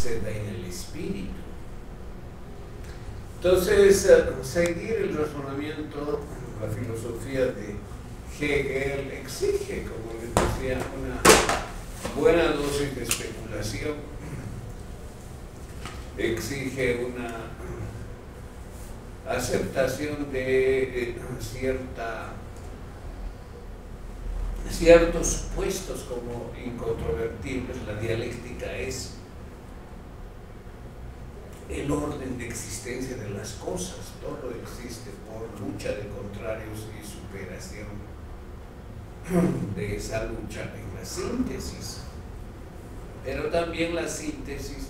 se da en el espíritu. Entonces, seguir el razonamiento, la filosofía de Hegel exige, como les decía, una buena dosis de especulación, exige una aceptación de ciertos supuestos como incontrovertibles. La dialéctica es el orden de existencia de las cosas, todo existe por lucha de contrarios y superación de esa lucha en la síntesis. Pero también la síntesis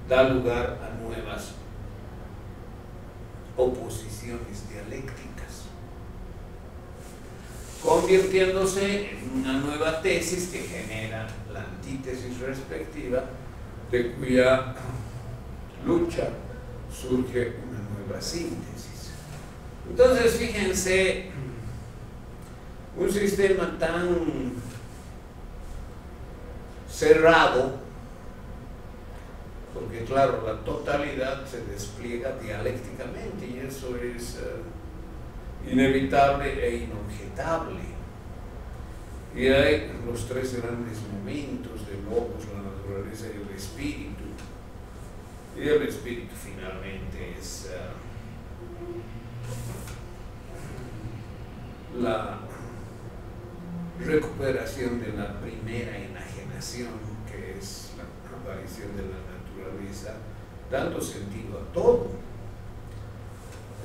da lugar a nuevas oposiciones dialécticas, convirtiéndose en una nueva tesis que genera la antítesis respectiva, de cuya lucha surge una nueva síntesis. Entonces, fíjense, un sistema tan cerrado, porque claro, la totalidad se despliega dialécticamente y eso es inevitable e inobjetable. Y hay los tres grandes momentos de logos, la naturaleza y el espíritu. Y el espíritu finalmente es la recuperación de la primera enajenación, que es la aparición de la naturaleza, dando sentido a todo.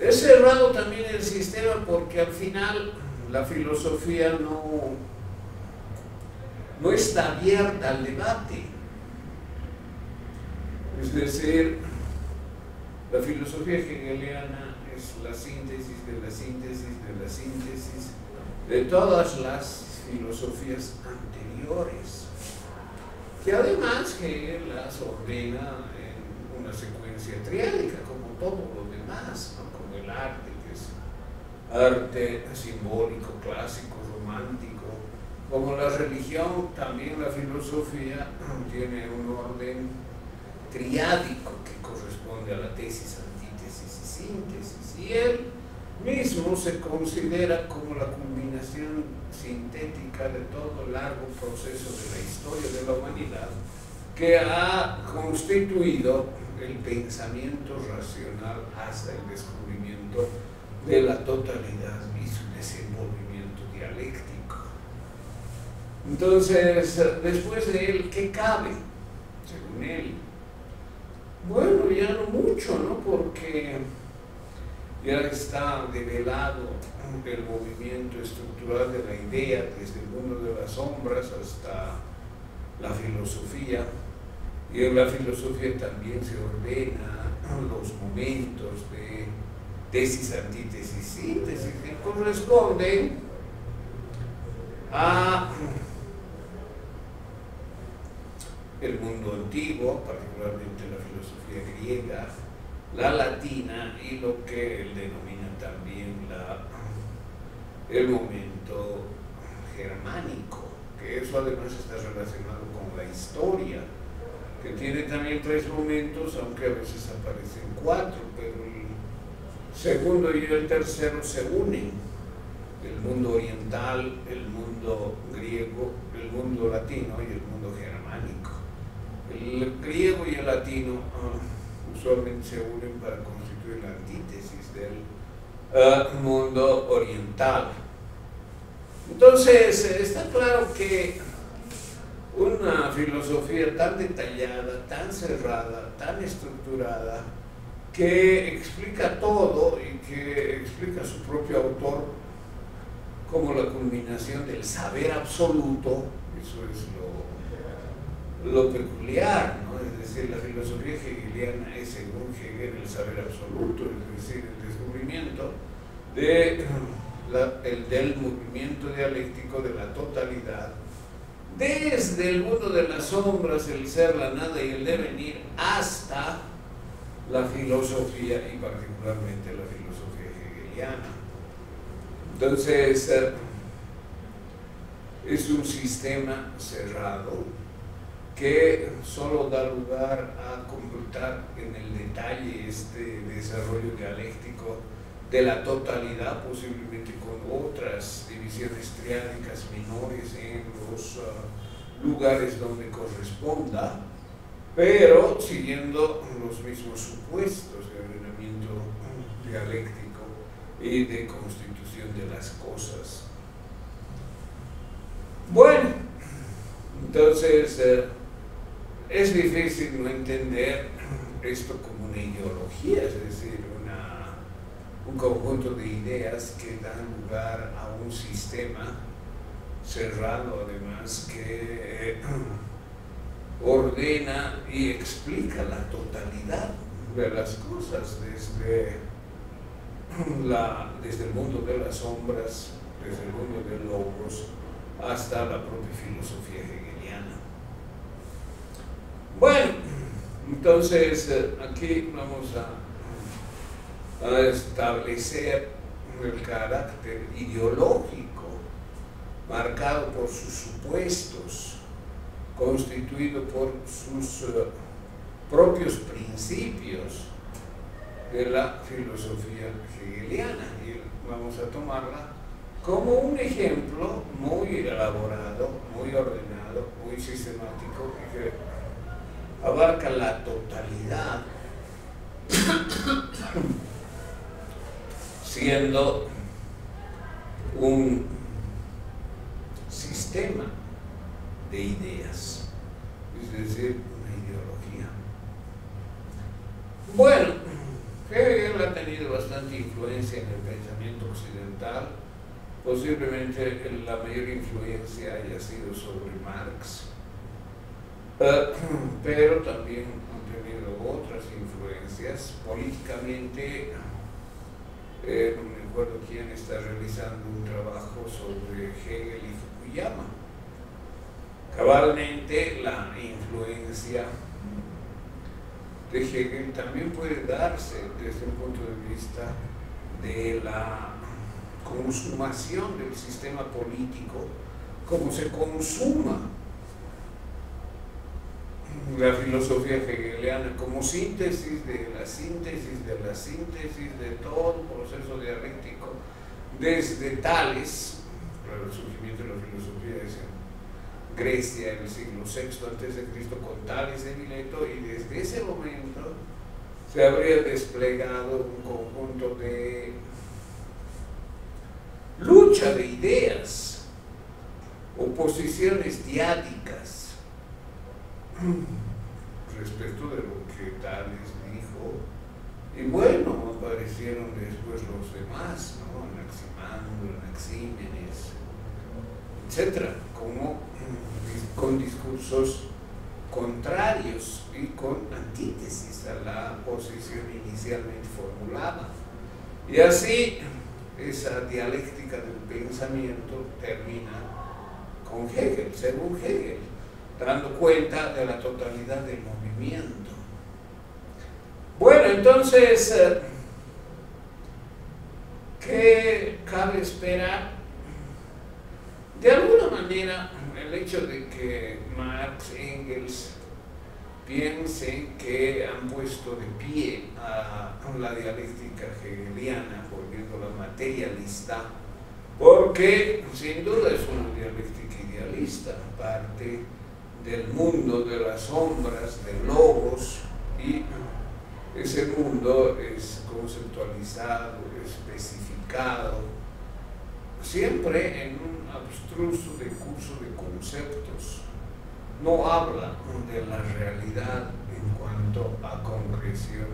Es cerrado también el sistema porque al final la filosofía no está abierta al debate. Es decir, la filosofía hegeliana es la síntesis de la síntesis de la síntesis de todas las filosofías anteriores, que además Hegel las ordena en una secuencia triádica, como todo lo demás, ¿no? Como el arte, que es arte simbólico, clásico, romántico, como la religión, también la filosofía tiene un orden triádico que corresponde a la tesis, antítesis y síntesis, y él mismo se considera como la culminación sintética de todo el largo proceso de la historia de la humanidad que ha constituido el pensamiento racional hasta el descubrimiento de la totalidad y su desenvolvimiento dialéctico. Entonces, después de él, ¿qué cabe? Según él, bueno, ya no mucho, ¿no? Porque ya está develado el movimiento estructural de la idea desde el mundo de las sombras hasta la filosofía, y en la filosofía también se ordena los momentos de tesis, antítesis, síntesis, que corresponden a el mundo antiguo, particularmente la filosofía griega, la latina y lo que él denomina también el momento germánico, que eso además está relacionado con la historia, que tiene también tres momentos, aunque a veces aparecen cuatro, pero el segundo y el tercero se unen: el mundo oriental, el mundo griego, el mundo latino y el mundo germánico. El griego y el latino usualmente se unen para constituir la antítesis del mundo oriental. Entonces, está claro que una filosofía tan detallada, tan cerrada, tan estructurada, que explica todo y que explica a su propio autor como la culminación del saber absoluto, eso es lo peculiar, ¿no? Es decir, la filosofía hegeliana es, según Hegel, el saber absoluto, es decir, el descubrimiento del movimiento dialéctico de la totalidad, desde el mundo de las sombras, el ser, la nada y el devenir, hasta la filosofía y particularmente la filosofía hegeliana. Entonces, es un sistema cerrado que solo da lugar a completar en el detalle este desarrollo dialéctico de la totalidad, posiblemente con otras divisiones triádicas menores en los lugares donde corresponda, pero siguiendo los mismos supuestos de ordenamiento dialéctico y de constitución de las cosas. Bueno, entonces es difícil no entender esto como una ideología, es decir, un conjunto de ideas que dan lugar a un sistema cerrado, además, que ordena y explica la totalidad de las cosas, desde el mundo de las sombras, desde el mundo del logos, hasta la propia filosofía hegeliana. Bueno, entonces aquí vamos a establecer el carácter ideológico marcado por sus supuestos, constituido por sus propios principios de la filosofía hegeliana, y vamos a tomarla como un ejemplo muy elaborado, muy ordenado, muy sistemático, que abarca la totalidad, siendo un sistema de ideas, es decir, una ideología. Bueno, Hegel ha tenido bastante influencia en el pensamiento occidental. Posiblemente la mayor influencia haya sido sobre Marx, pero también han tenido otras influencias. Políticamente, no me acuerdo quién está realizando un trabajo sobre Hegel y Fukuyama. Cabalmente, la influencia de Hegel también puede darse desde un punto de vista de la consumación del sistema político, como se consuma la filosofía hegeliana como síntesis de la síntesis de la síntesis de todo un proceso dialéctico, desde Tales, claro, el surgimiento de la filosofía es en Grecia en el siglo VI a.C. con Tales de Mileto, y desde ese momento se habría desplegado un conjunto de lucha de ideas, oposiciones diádicas respecto de lo que Tales dijo, y bueno, aparecieron después los demás, ¿no? Anaximandro, Anaxímenes, etcétera, como con discursos contrarios y con antítesis a la posición inicialmente formulada. Y así esa dialéctica del pensamiento termina con Hegel, según Hegel, dando cuenta de la totalidad del movimiento. Bueno, entonces, ¿qué cabe esperar? De alguna manera, el hecho de que Marx, Engels piensen que han puesto de pie a la dialéctica hegeliana, volviéndola materialista, porque sin duda es una dialéctica idealista, parte del mundo de las sombras, de logos, y ese mundo es conceptualizado, especificado, siempre en un abstruso discurso de conceptos. No habla de la realidad en cuanto a concreción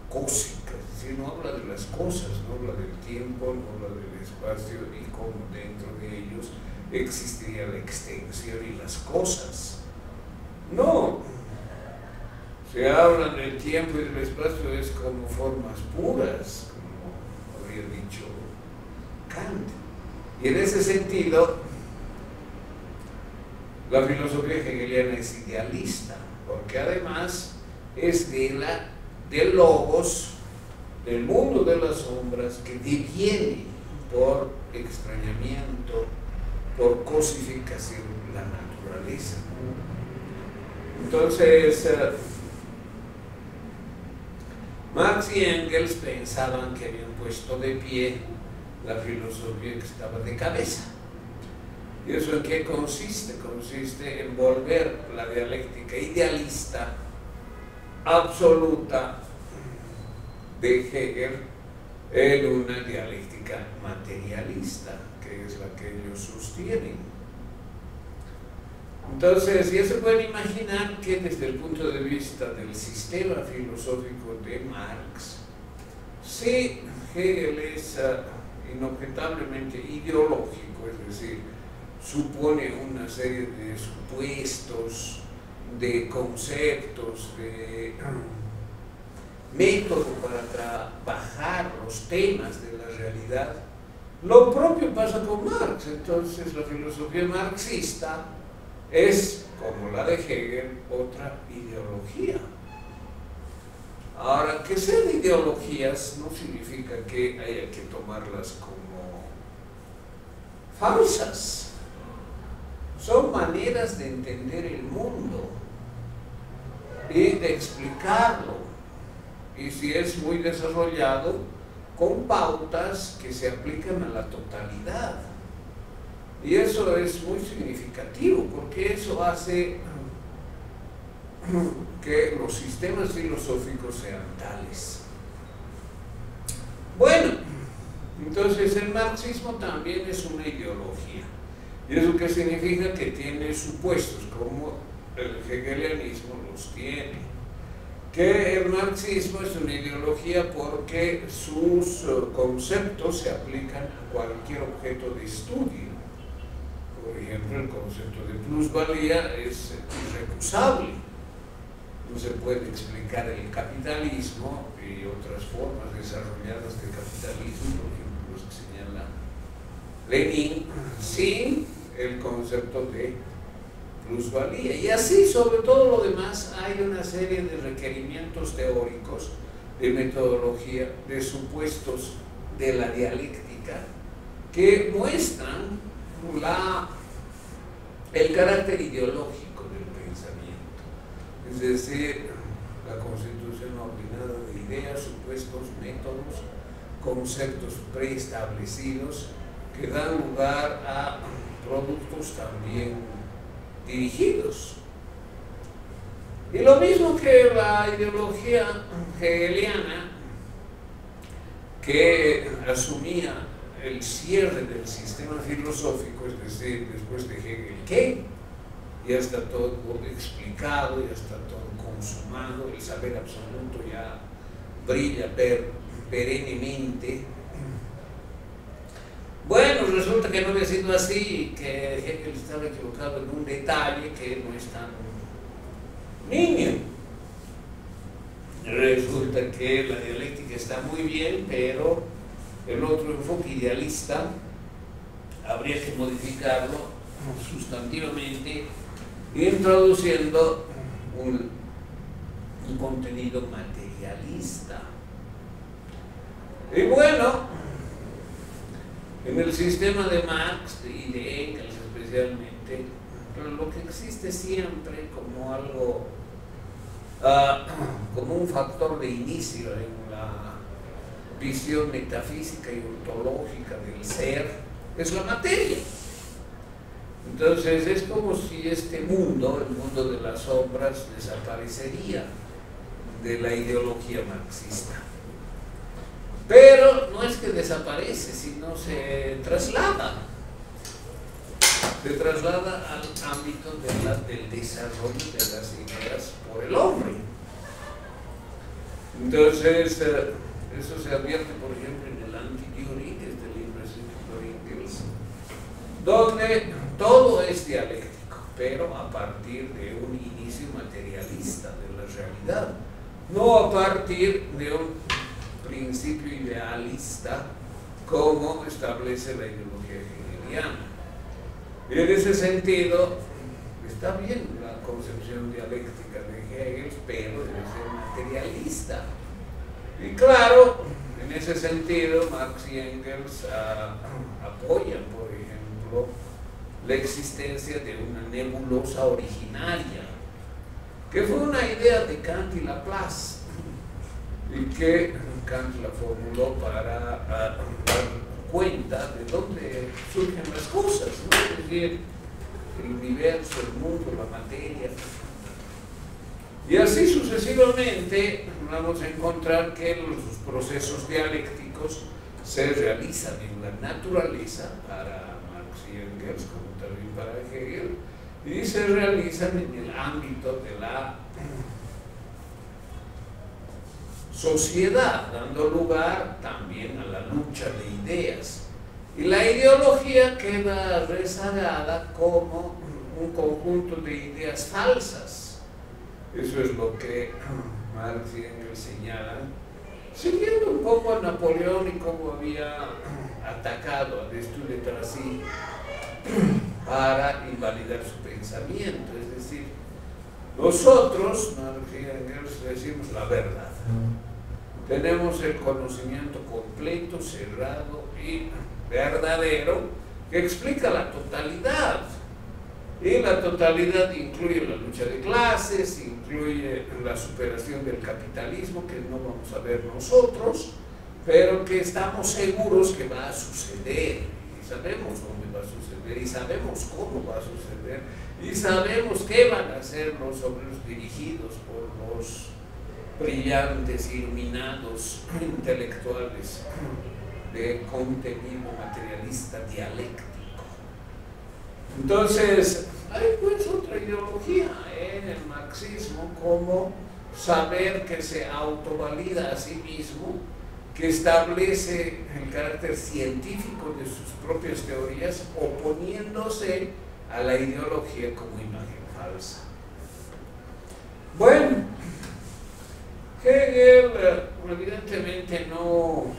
cósmica, sino habla de las cosas, no habla del tiempo, no habla del espacio y cómo dentro de ellos existiría la extensión y las cosas. No, se habla del tiempo y del espacio es como formas puras, como habría dicho Kant. Y en ese sentido, la filosofía hegeliana es idealista, porque además es del logos, del mundo de las sombras, que deviene por extrañamiento, por cosificación, la naturaleza. Entonces, Marx y Engels pensaban que habían puesto de pie la filosofía que estaba de cabeza. ¿Y eso en qué consiste? Consiste en volver la dialéctica idealista absoluta de Hegel en una dialéctica materialista, que es la que ellos sostienen. Entonces, ya se pueden imaginar que desde el punto de vista del sistema filosófico de Marx, sí, Hegel es inobjetablemente ideológico, es decir, supone una serie de supuestos, de conceptos, de método para trabajar los temas de la realidad. Lo propio pasa con Marx. Entonces, la filosofía marxista es, como la de Hegel, otra ideología. Ahora, que sean ideologías no significa que haya que tomarlas como falsas. Son maneras de entender el mundo y de explicarlo. Y si es muy desarrollado, con pautas que se aplican a la totalidad. Y eso es muy significativo, porque eso hace que los sistemas filosóficos sean tales. Bueno, entonces el marxismo también es una ideología. ¿Y eso qué significa? Que tiene supuestos, como el hegelianismo los tiene. Que el marxismo es una ideología porque sus conceptos se aplican a cualquier objeto de estudio. Por ejemplo, el concepto de plusvalía es irrecusable. No se puede explicar el capitalismo y otras formas desarrolladas de capitalismo, por ejemplo, los que señala Lenin, sin el concepto de plusvalía. Y así, sobre todo lo demás, hay una serie de requerimientos teóricos, de metodología, de supuestos de la dialéctica, que muestran el carácter ideológico del pensamiento. Es decir, la constitución ordenada de ideas, supuestos, métodos, conceptos preestablecidos que dan lugar a productos también dirigidos. Y lo mismo que la ideología hegeliana, que asumía el cierre del sistema filosófico, es decir, después de Hegel, ¿qué? Ya está todo explicado, ya está todo consumado, el saber absoluto ya brilla perennemente. Bueno, resulta que no había sido así, que Hegel estaba equivocado en un detalle que no es tan niño. Resulta que la dialéctica está muy bien, pero el otro enfoque idealista habría que modificarlo sustantivamente, introduciendo un contenido materialista. Y bueno, en el sistema de Marx y de Engels especialmente, lo que existe siempre como algo, como un factor de inicio en la visión metafísica y ontológica del ser, es la materia. Entonces es como si este mundo, el mundo de las sombras, desaparecería de la ideología marxista. Pero no es que desaparece, sino se traslada. Se traslada al ámbito del desarrollo de las ideas por el hombre. Entonces, eso se advierte, por ejemplo, en el Anti-Theory, que es del libro de Engels, donde todo es dialéctico, pero a partir de un inicio materialista de la realidad, no a partir de un principio idealista como establece la ideología hegeliana. Y en ese sentido está bien la concepción dialéctica de Hegel, pero debe ser materialista. Y claro, en ese sentido Marx y Engels apoyan, por ejemplo, la existencia de una nebulosa originaria que fue una idea de Kant y Laplace, y que Kant la formuló para dar cuenta de dónde surgen las cosas, ¿no? Es decir, el universo, el mundo, la materia. Y así sucesivamente vamos a encontrar que los procesos dialécticos se realizan en la naturaleza para Marx y Engels, como también para Hegel, y se realizan en el ámbito de la sociedad, dando lugar también a la lucha de ideas. Y la ideología queda rezagada como un conjunto de ideas falsas. Eso es lo que Marx y Engels señalan, siguiendo un poco a Napoleón y cómo había atacado a Destutt de Tracy para invalidar su pensamiento. Es decir, nosotros, Marx y Engels, decimos la verdad. Tenemos el conocimiento completo, cerrado y verdadero que explica la totalidad. Y la totalidad incluye la lucha de clases, incluye la superación del capitalismo, que no vamos a ver nosotros, pero que estamos seguros que va a suceder. Y sabemos dónde va a suceder, y sabemos cómo va a suceder, y sabemos qué van a hacer los obreros dirigidos por los brillantes, iluminados intelectuales de contenido materialista dialéctico. Entonces, hay pues otra ideología en el marxismo, como saber que se autovalida a sí mismo, que establece el carácter científico de sus propias teorías, oponiéndose a la ideología como imagen falsa. Bueno, Hegel evidentemente no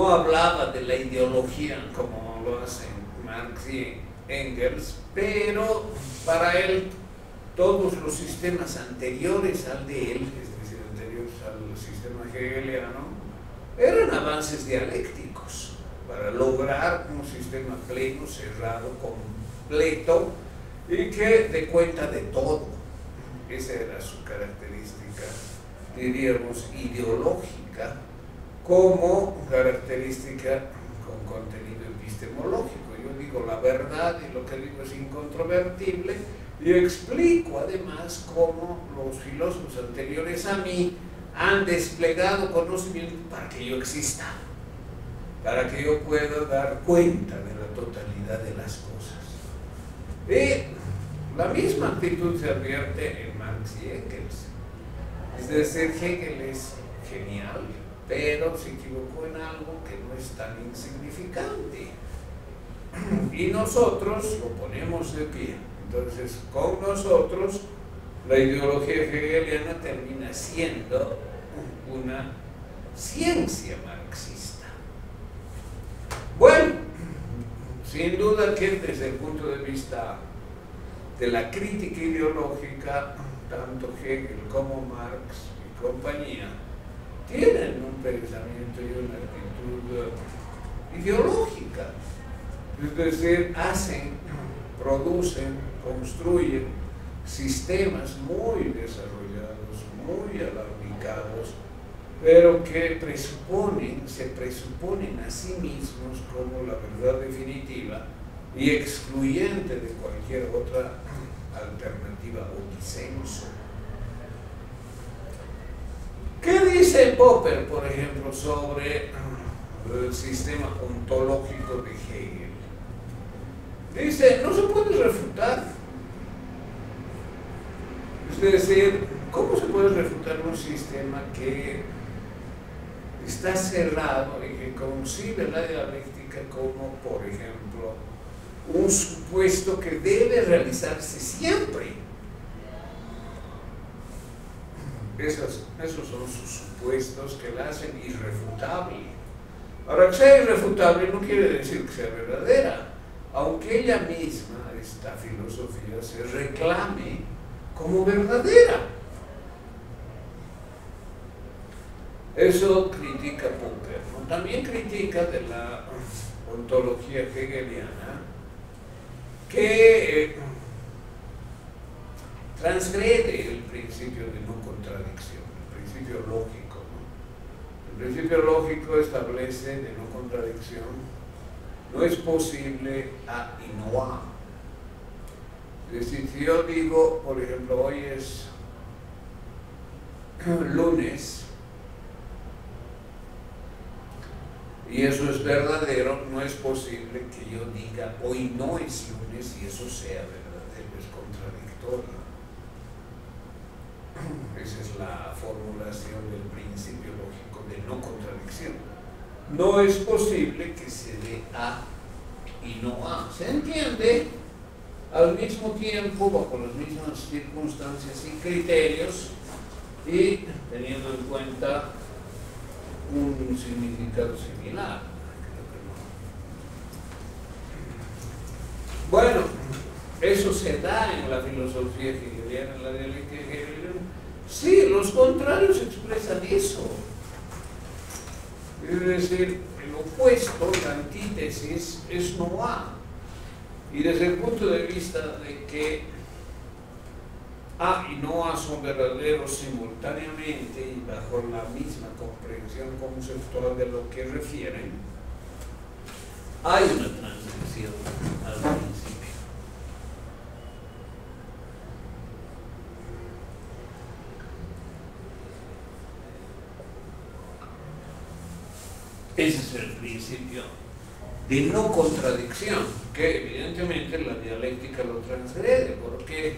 hablaba de la ideología como lo hacen Marx y Engels, pero para él todos los sistemas anteriores al de él, es decir, anteriores al sistema hegeliano, eran avances dialécticos para lograr un sistema pleno, cerrado, completo y que dé cuenta de todo. Esa era su característica, diríamos, ideológica, como característica con contenido epistemológico. Yo digo la verdad y lo que digo es incontrovertible y explico además cómo los filósofos anteriores a mí han desplegado conocimiento para que yo exista, para que yo pueda dar cuenta de la totalidad de las cosas. Y la misma actitud se advierte en Marx y Engels. Es decir, Hegel es genial, pero se equivocó en algo que no es tan insignificante. Y nosotros lo ponemos de pie. Entonces, con nosotros, la ideología hegeliana termina siendo una ciencia marxista. Bueno, sin duda que desde el punto de vista de la crítica ideológica, tanto Hegel como Marx y compañía tienen un pensamiento y una actitud ideológica. Es decir, producen, construyen sistemas muy desarrollados, muy alarmicados, pero que se presuponen a sí mismos como la verdad definitiva y excluyente de cualquier otra alternativa o disenso. ¿Qué dice Popper, por ejemplo, sobre el sistema ontológico de Hegel? Dice, no se puede refutar. Es decir, ¿cómo se puede refutar un sistema que está cerrado y que concibe la dialéctica como, por ejemplo, un supuesto que debe realizarse siempre? Esos son sus supuestos que la hacen irrefutable. Ahora, que sea irrefutable no quiere decir que sea verdadera, aunque ella misma, esta filosofía, se reclame como verdadera. Eso critica Popper, ¿no? También critica de la ontología hegeliana que transgrede el principio de no contradicción, el principio lógico, ¿no? El principio lógico establece de no contradicción, no es posible A y no A. Es decir, si yo digo, por ejemplo, hoy es lunes, y eso es verdadero, no es posible que yo diga hoy no es lunes y eso sea verdadero, es contradictorio. Esa es la formulación del principio lógico de no contradicción. No es posible que se dé A y no A. ¿Se entiende? Al mismo tiempo, bajo las mismas circunstancias y criterios, y teniendo en cuenta un significado similar. Bueno, eso se da en la filosofía hegeliana, en la dialéctica hegeliana. Sí, los contrarios expresan eso. Es decir, el opuesto, la antítesis, es no A. Y desde el punto de vista de que A y no A son verdaderos simultáneamente y bajo la misma comprensión conceptual de lo que refieren, hay una transgresión al principio. Ese es el principio de no contradicción, que evidentemente la dialéctica lo transgrede, porque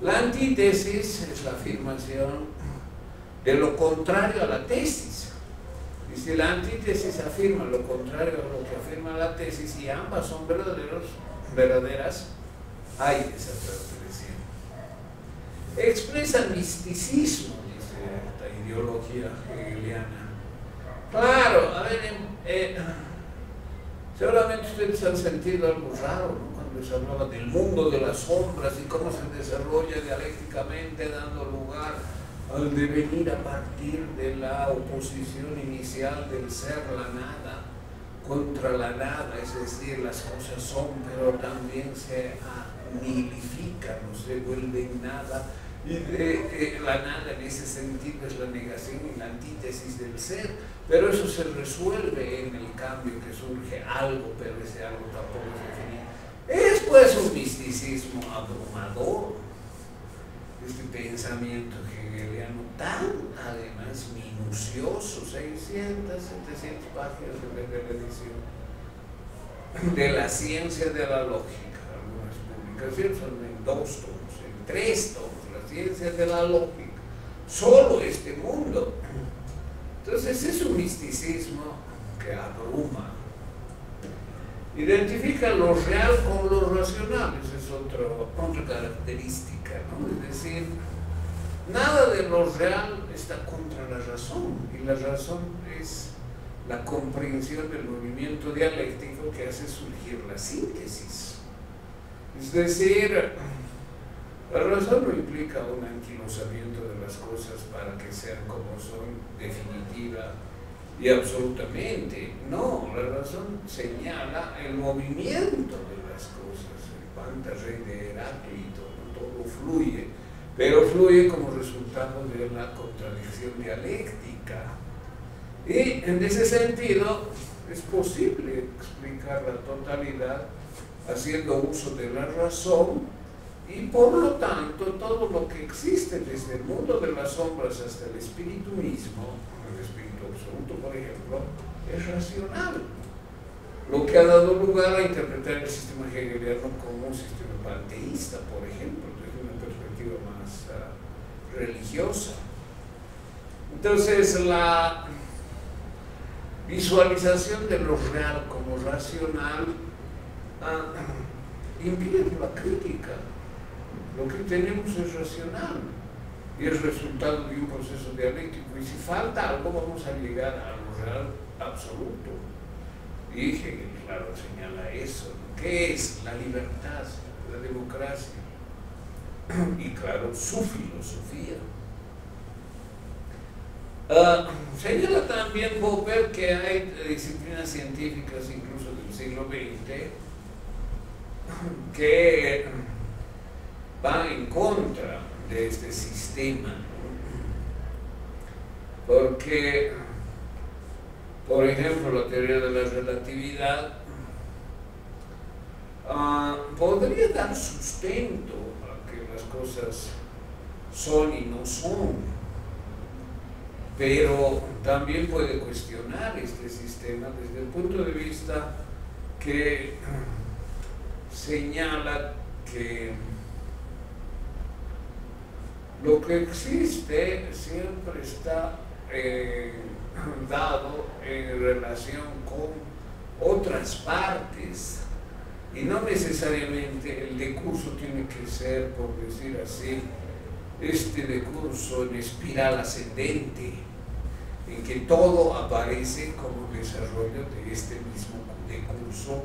la antítesis es la afirmación de lo contrario a la tesis. Y si la antítesis afirma lo contrario a lo que afirma la tesis y ambas son verdaderas, hay esa transgresión. Expresa misticismo, dice esta ideología hegeliana. Claro, a ver, seguramente ustedes han sentido algo raro, ¿no? Cuando se hablaba del mundo de las sombras y cómo se desarrolla dialécticamente, dando lugar al devenir a partir de la oposición inicial del ser, la nada, contra la nada, es decir, las cosas son, pero también se nihilifican, no se vuelven nada. Y la nada en ese sentido es la negación y la antítesis del ser, pero eso se resuelve en el cambio que surge algo, pero ese algo tampoco es definido. Es pues un misticismo abrumador, este pensamiento hegeliano tan además minucioso, 600, 700 páginas de la edición de la ciencia de la lógica. Algunas publicaciones son en 2 tomos, en 3 tomos. Ciencia de la lógica, solo este mundo. Entonces es un misticismo que abruma, identifica lo real con lo racional, esa es otra característica, ¿no? Es decir, nada de lo real está contra la razón, y la razón es la comprensión del movimiento dialéctico que hace surgir la síntesis. Es decir, la razón no implica un anquilosamiento de las cosas para que sean como son, definitiva y absolutamente. No, la razón señala el movimiento de las cosas, el Pantarrey de Heráclito, ¿no? Todo fluye, pero fluye como resultado de la contradicción dialéctica. Y en ese sentido es posible explicar la totalidad haciendo uso de la razón. Y por lo tanto, todo lo que existe desde el mundo de las sombras hasta el espíritu mismo, el espíritu absoluto, por ejemplo, es racional. Lo que ha dado lugar a interpretar el sistema hegeliano como un sistema panteísta, por ejemplo, desde una perspectiva más religiosa. Entonces, la visualización de lo real como racional impide la crítica. Lo que tenemos es racional y es resultado de un proceso dialéctico, y si falta algo vamos a llegar a lo real absoluto. Y Hegel, claro, señala eso, ¿no? ¿Qué es la libertad, la democracia? Y claro, su filosofía. Señala también Popper que hay disciplinas científicas, incluso del siglo XX, que va en contra de este sistema, porque, por ejemplo, la teoría de la relatividad podría dar sustento a que las cosas son y no son, pero también puede cuestionar este sistema desde el punto de vista que señala que lo que existe siempre está dado en relación con otras partes, y no necesariamente el decurso tiene que ser, por decir así, este decurso en espiral ascendente, en que todo aparece como desarrollo de este mismo decurso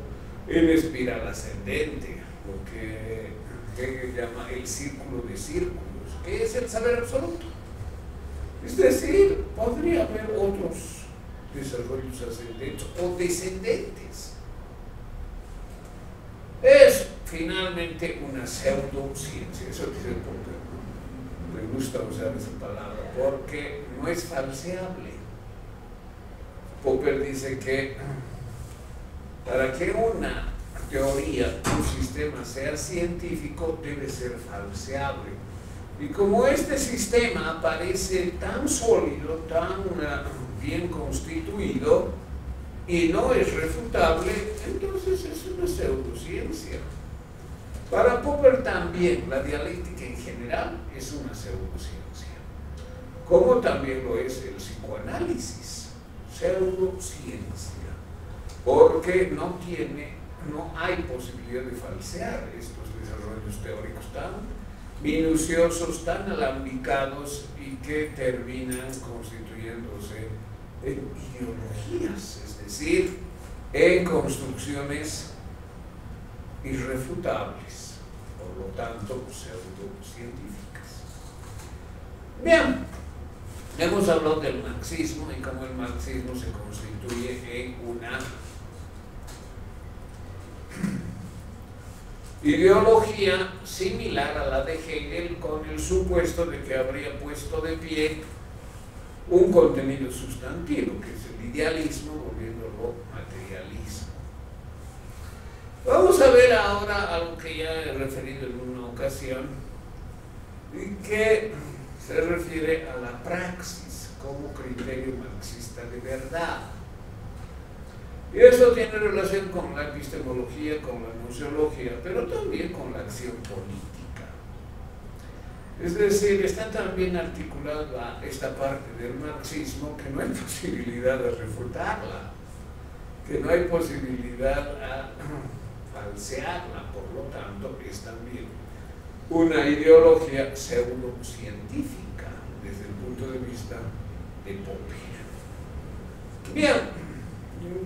en espiral ascendente, lo que Hegel llama el círculo de círculos, que es el saber absoluto. Es decir, podría haber otros desarrollos ascendentes o descendentes. Es finalmente una pseudociencia, eso dice Popper. Me gusta usar esa palabra porque no es falseable. Popper dice que para que una teoría, un sistema sea científico, debe ser falseable. Y como este sistema parece tan sólido, tan bien constituido y no es refutable, entonces es una pseudociencia. Para Popper también la dialéctica en general es una pseudociencia, como también lo es el psicoanálisis, pseudociencia, porque no hay posibilidad de falsear estos desarrollos teóricos tan minuciosos, tan alambicados y que terminan constituyéndose en ideologías, es decir, en construcciones irrefutables, por lo tanto pseudocientíficas. Bien, hemos hablado del marxismo y cómo el marxismo se constituye en una ideología similar a la de Hegel, con el supuesto de que habría puesto de pie un contenido sustantivo, que es el idealismo, volviéndolo materialismo. Vamos a ver ahora algo que ya he referido en una ocasión, y que se refiere a la praxis como criterio marxista de verdad. Y eso tiene relación con la epistemología, con la gnoseología, pero también con la acción política. Es decir, está también articulada esta parte del marxismo que no hay posibilidad de refutarla, que no hay posibilidad a falsearla, por lo tanto es también una ideología pseudocientífica desde el punto de vista de Popper. Bien.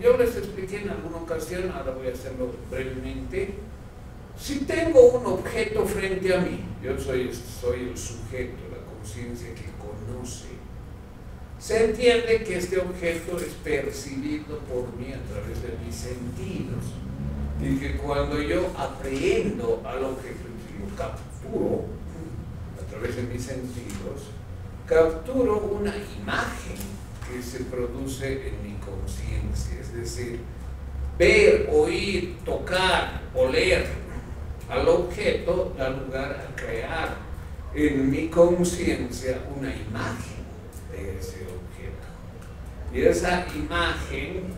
Yo les expliqué en alguna ocasión, ahora voy a hacerlo brevemente. Si tengo un objeto frente a mí, yo soy el sujeto, la conciencia que conoce, se entiende que este objeto es percibido por mí a través de mis sentidos, y que cuando yo aprehendo al objeto y lo capturo a través de mis sentidos, capturo una imagen que se produce en mi conciencia, es decir, ver, oír, tocar, oler al objeto da lugar a crear en mi conciencia una imagen de ese objeto. Y esa imagen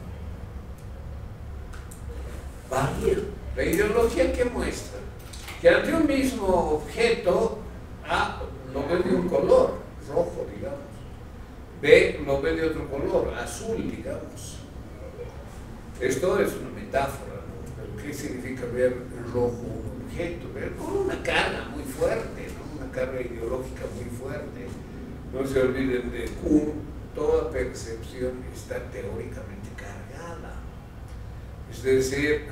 varía. La ideología que muestra que ante un mismo objeto A lo ve de un color, rojo, digamos. B lo ve de otro color, azul, digamos. Esto es una metáfora, ¿no? Pero ¿qué significa ver rojo un objeto? Ver con una carga muy fuerte, ¿no? Una carga ideológica muy fuerte. No se olviden de Kuhn, toda percepción está teóricamente cargada. Es decir,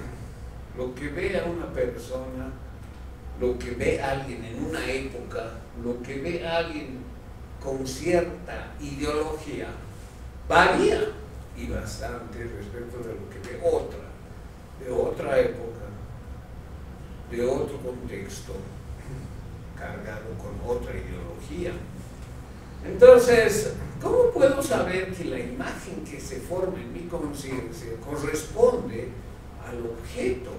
lo que ve a una persona, lo que ve a alguien en una época, lo que ve a alguien con cierta ideología, varía y bastante respecto de lo que ve otra, de otra época, de otro contexto, cargado con otra ideología. Entonces, ¿cómo puedo saber que la imagen que se forma en mi conciencia corresponde al objeto?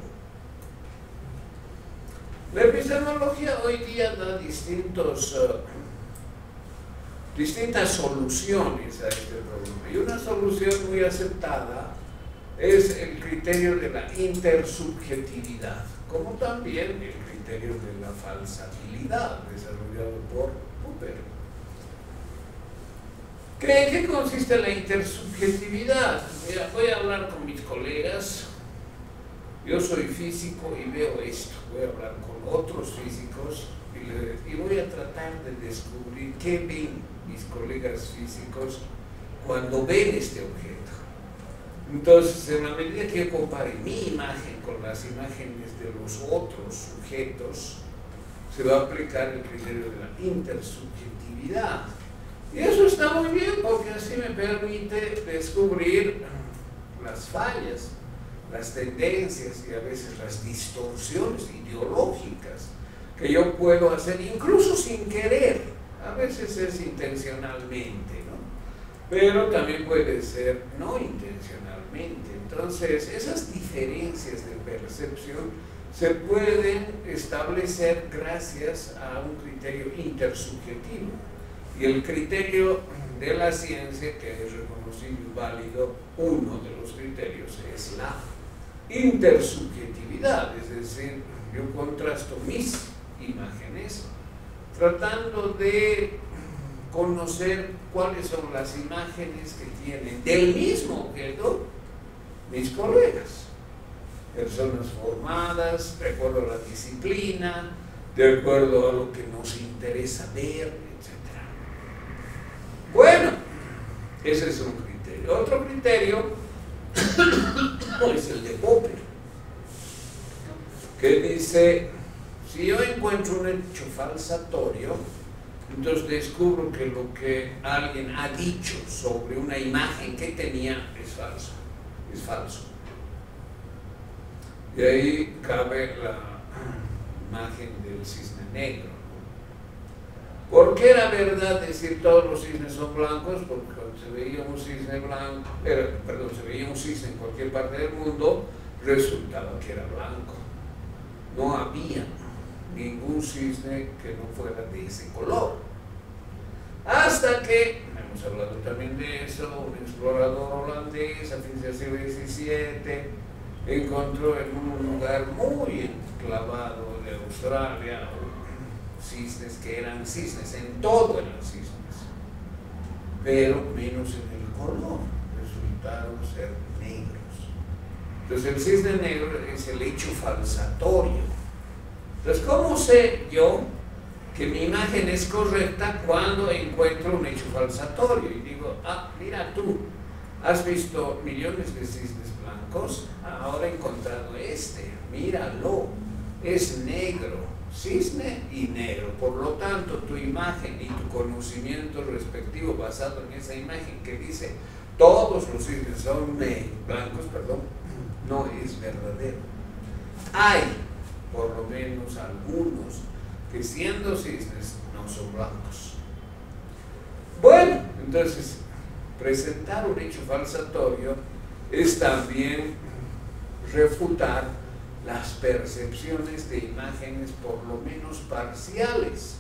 La epistemología hoy día da distintas soluciones a este problema, y una solución muy aceptada es el criterio de la intersubjetividad, como también el criterio de la falsabilidad desarrollado por Popper. ¿Qué consiste la intersubjetividad? Mira, voy a hablar con mis colegas. Yo soy físico y veo esto. Voy a hablar con otros físicos y voy a tratar de descubrir qué ven mis colegas físicos cuando ven este objeto. Entonces, en la medida que yo compare mi imagen con las imágenes de los otros sujetos, se va a aplicar el criterio de la intersubjetividad. Y eso está muy bien, porque así me permite descubrir las fallas, las tendencias y a veces las distorsiones ideológicas que yo puedo hacer, incluso sin querer. A veces es intencionalmente, ¿no? Pero también puede ser no intencionalmente. Entonces, esas diferencias de percepción se pueden establecer gracias a un criterio intersubjetivo. Y el criterio de la ciencia, que es reconocido y válido, uno de los criterios es la intersubjetividad, es decir, yo contrasto mis imágenes tratando de conocer cuáles son las imágenes que tienen del mismo objeto mis colegas, personas formadas de acuerdo a la disciplina, de acuerdo a lo que nos interesa ver, etc. Bueno, ese es un criterio. Otro criterio es el de Popper, que dice: si yo encuentro un hecho falsatorio, entonces descubro que lo que alguien ha dicho sobre una imagen que tenía es falso, es falso. Y ahí cabe la imagen del cisne negro. ¿Por qué era verdad decir todos los cisnes son blancos? Porque cuando se veía un cisne blanco, se veía un cisne en cualquier parte del mundo, resultaba que era blanco. No había ningún cisne que no fuera de ese color. Hasta que, hemos hablado también de eso, un explorador holandés a fines del siglo XVII encontró en un lugar muy enclavado de Australia cisnes que eran cisnes, en todo eran cisnes, pero menos en el color, resultaron ser negros. Entonces el cisne negro es el hecho falsatorio. Entonces, ¿cómo sé yo que mi imagen es correcta cuando encuentro un hecho falsatorio? Y digo, mira tú, has visto millones de cisnes blancos, ahora he encontrado este, míralo, es negro, cisne y negro. Por lo tanto, tu imagen y tu conocimiento respectivo basado en esa imagen que dice todos los cisnes son blancos, no es verdadero. Hay por lo menos algunos que siendo cisnes no son blancos. Bueno, entonces presentar un hecho falsatorio es también refutar las percepciones de imágenes por lo menos parciales,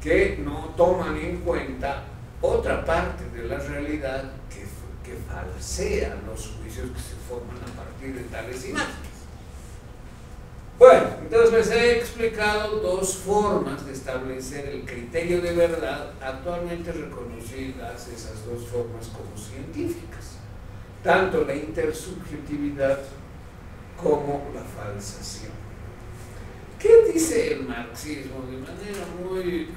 que no toman en cuenta otra parte de la realidad que falsea los juicios que se forman a partir de tales imágenes. Bueno, entonces les he explicado dos formas de establecer el criterio de verdad, actualmente reconocidas esas dos formas como científicas, tanto la intersubjetividad como la falsación. ¿Qué dice el marxismo de manera muy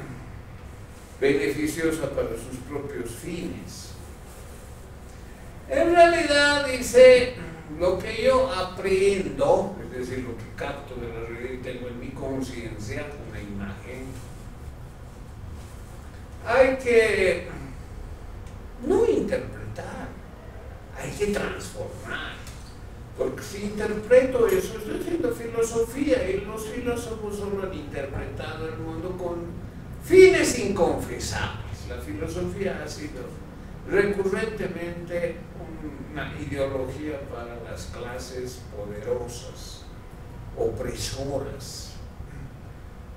beneficiosa para sus propios fines? En realidad dice: lo que yo aprendo, es decir, lo que capto de la realidad y tengo en mi conciencia, una imagen, hay que no interpretar, hay que transformar. Porque si interpreto eso, estoy haciendo filosofía, y los filósofos solo han interpretado el mundo con fines inconfesables. La filosofía ha sido recurrentemente una ideología para las clases poderosas, opresoras.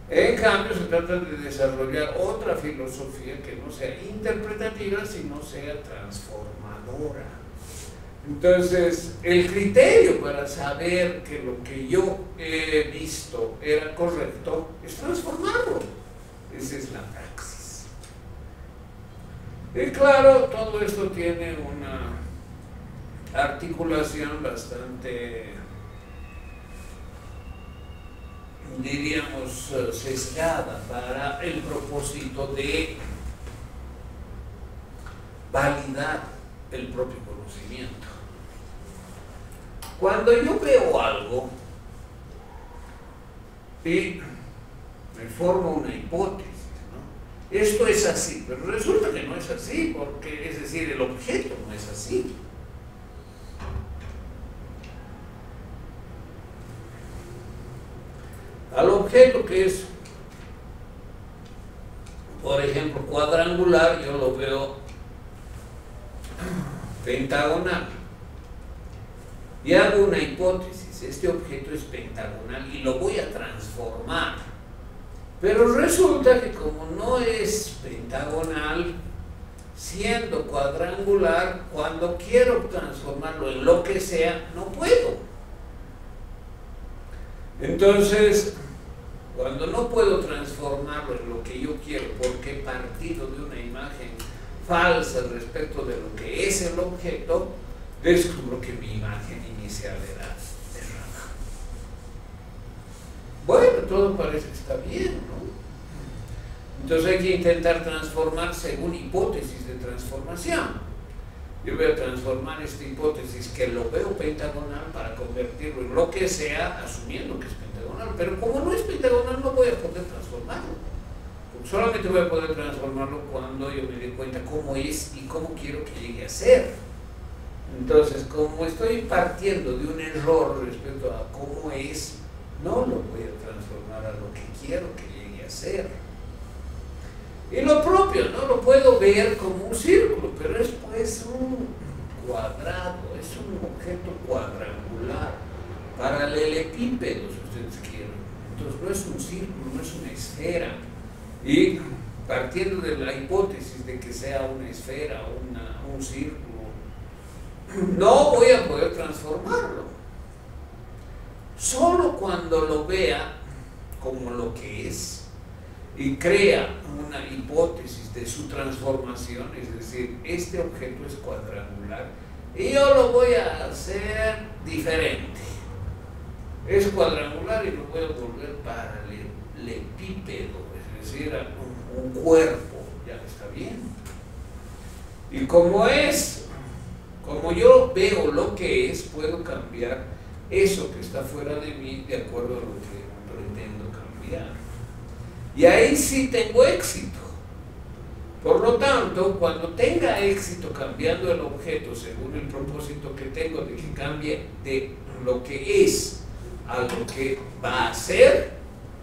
En cambio, se trata de desarrollar otra filosofía que no sea interpretativa, sino sea transformadora. Entonces, el criterio para saber que lo que yo he visto era correcto es transformarlo. Esa es la praxis. Y claro, todo esto tiene una articulación bastante, diríamos, sesgada para el propósito de validar el propio conocimiento. Cuando yo veo algo y me formo una hipótesis, ¿no? Esto es así, pero resulta que no es así, porque, es decir, el objeto no es así. Al objeto que es, por ejemplo, cuadrangular, yo lo veo pentagonal. Y hago una hipótesis, este objeto es pentagonal y lo voy a transformar. Pero resulta que como no es pentagonal, siendo cuadrangular, cuando quiero transformarlo en lo que sea, no puedo. Entonces, cuando no puedo transformarlo en lo que yo quiero porque he partido de una imagen falsa respecto de lo que es el objeto, descubro que mi imagen inicial era errada. Bueno, todo parece que está bien, ¿no? Entonces hay que intentar transformar según hipótesis de transformación. Yo voy a transformar esta hipótesis que lo veo pentagonal para convertirlo en lo que sea, asumiendo que es pentagonal. Pero como no es pentagonal, no voy a poder transformarlo. Porque solamente voy a poder transformarlo cuando yo me dé cuenta cómo es y cómo quiero que llegue a ser. Entonces, como estoy partiendo de un error respecto a cómo es, no lo voy a transformar a lo que quiero que llegue a ser. Y lo propio, ¿no? Lo puedo ver como un círculo, pero es pues un cuadrado, es un objeto cuadrangular, paralelepípedo, si ustedes quieren. Entonces no es un círculo, no es una esfera. Y partiendo de la hipótesis de que sea una esfera o un círculo, no voy a poder transformarlo. Solo cuando lo vea como lo que es y crea una hipótesis de su transformación, es decir, este objeto es cuadrangular y yo lo voy a hacer diferente. Es cuadrangular y lo voy a volver paralelepípedo, es decir, un cuerpo, ya está bien. Y como yo veo lo que es, puedo cambiar eso que está fuera de mí de acuerdo a lo que pretendo cambiar. Y ahí sí tengo éxito. Por lo tanto, cuando tenga éxito cambiando el objeto según el propósito que tengo de que cambie de lo que es a lo que va a ser,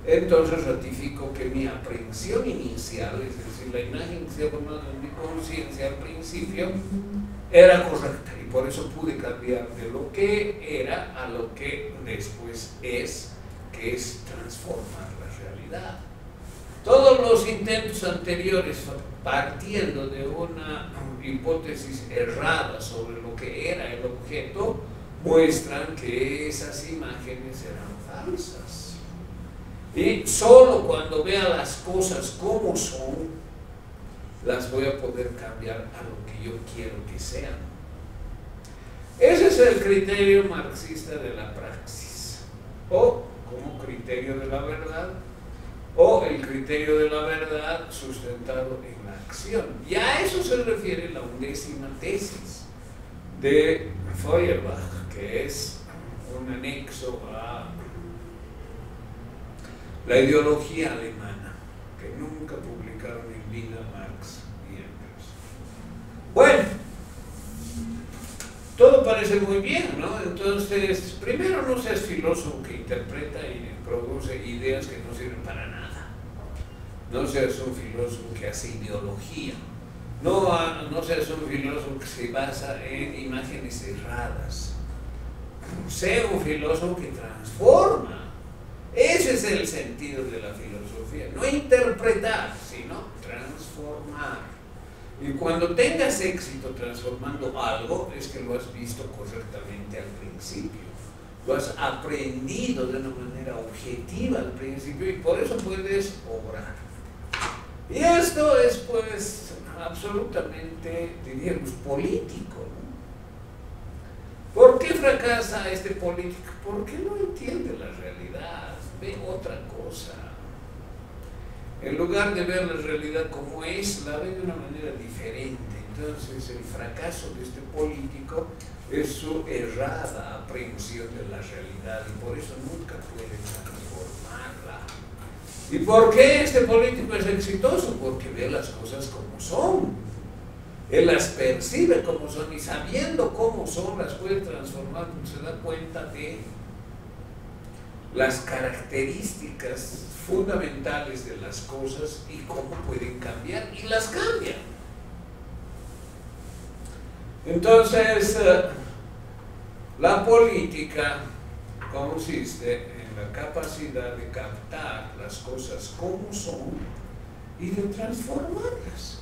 entonces ratifico que mi aprehensión inicial, es decir, la imagen que se formó en mi conciencia al principio, era correcta y por eso pude cambiar de lo que era a lo que después es, que es transformar la realidad. Todos los intentos anteriores, partiendo de una hipótesis errada sobre lo que era el objeto, muestran que esas imágenes eran falsas. Y solo cuando vea las cosas como son, las voy a poder cambiar a lo que yo quiero que sean. Ese es el criterio marxista de la praxis, o como criterio de la verdad, o el criterio de la verdad sustentado en la acción. Y a eso se refiere la 11ª tesis de Feuerbach, que es un anexo a la ideología alemana, que nunca publicaron en vida Marx y Engels. Bueno, todo parece muy bien, ¿no? Entonces, primero no seas filósofo que interpreta y produce ideas que no sirven para nada. No seas un filósofo que hace ideología. No seas un filósofo que se basa en imágenes cerradas. Sé un filósofo que transforma. Ese es el sentido de la filosofía. No interpretar, sino transformar. Y cuando tengas éxito transformando algo, es que lo has visto correctamente al principio. Lo has aprendido de una manera objetiva al principio y por eso puedes obrar. Y esto es, pues, absolutamente, diríamos, político, ¿no? ¿Por qué fracasa este político? Porque no entiende la realidad, ve otra cosa. En lugar de ver la realidad como es, la ve de una manera diferente. Entonces, el fracaso de este político es su errada aprehensión de la realidad y por eso nunca puede transformarla. ¿Y por qué este político es exitoso? Porque ve las cosas como son. Él las percibe como son y sabiendo cómo son, las puede transformar, se da cuenta de las características fundamentales de las cosas y cómo pueden cambiar, y las cambian. Entonces, la política consiste en la capacidad de captar las cosas como son y de transformarlas.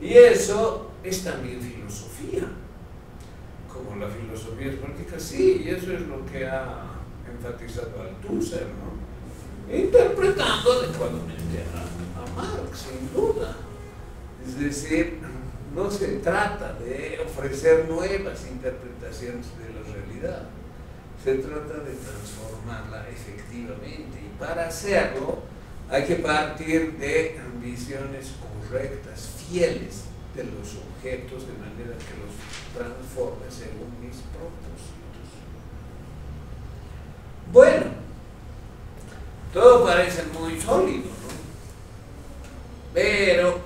Y eso es también filosofía, como la filosofía es política, sí, y eso es lo que ha enfatizado Althusser, ¿no? Interpretando adecuadamente a Marx, sin duda. Es decir, no se trata de ofrecer nuevas interpretaciones de la realidad, se trata de transformarla efectivamente, y para hacerlo hay que partir de visiones correctas, fieles de los objetos, de manera que los transforme según mis propósitos. Bueno, todo parece muy sólido, ¿no? Pero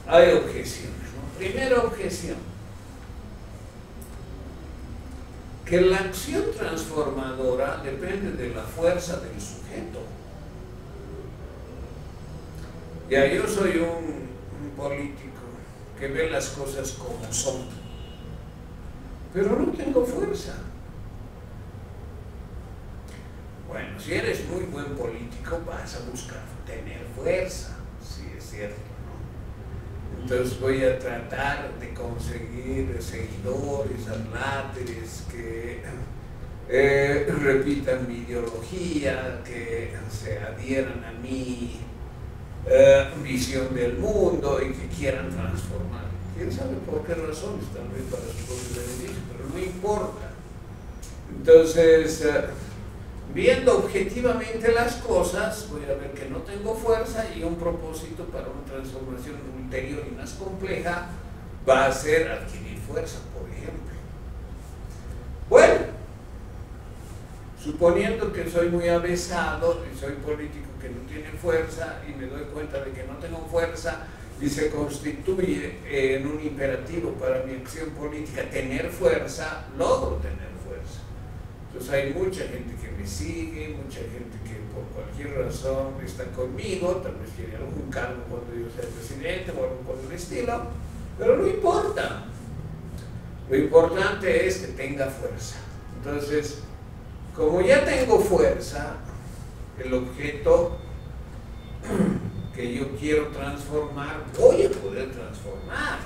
hay objeciones, ¿no? Primera objeción: que la acción transformadora depende de la fuerza del sujeto. Ya, yo soy un político que ve las cosas como son, pero no tengo fuerza. Bueno, si eres muy buen político, vas a buscar tener fuerza, sí es cierto, ¿no? Entonces voy a tratar de conseguir seguidores, adláteres que repitan mi ideología, que se adhieran a mi visión del mundo y que quieran transformar. ¿Quién sabe por qué razones? Tal vez para su propio beneficio, pero no importa. Entonces, viendo objetivamente las cosas, voy a ver que no tengo fuerza, y un propósito para una transformación ulterior y más compleja va a ser adquirir fuerza, por ejemplo. Bueno, suponiendo que soy muy avesado y soy político que no tiene fuerza y me doy cuenta de que no tengo fuerza y se constituye en un imperativo para mi acción política tener fuerza, logro tener fuerza. Entonces hay mucha gente que me sigue, mucha gente que por cualquier razón está conmigo, tal vez quiere algún cargo cuando yo sea presidente o algo por el estilo, pero no importa. Lo importante es que tenga fuerza. Entonces, como ya tengo fuerza, el objeto que yo quiero transformar, voy a poder transformar.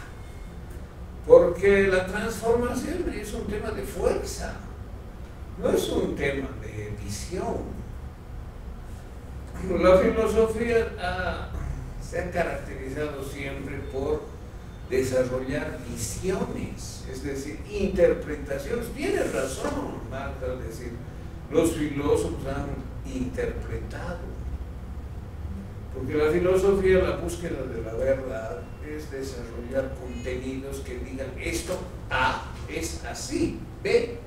Porque la transformación es un tema de fuerza, no es un tema de visión. La filosofía se ha caracterizado siempre por desarrollar visiones, es decir, interpretaciones. Tiene razón Marx al decir, los filósofos han interpretado, porque la filosofía, la búsqueda de la verdad, es desarrollar contenidos que digan esto A es así, B.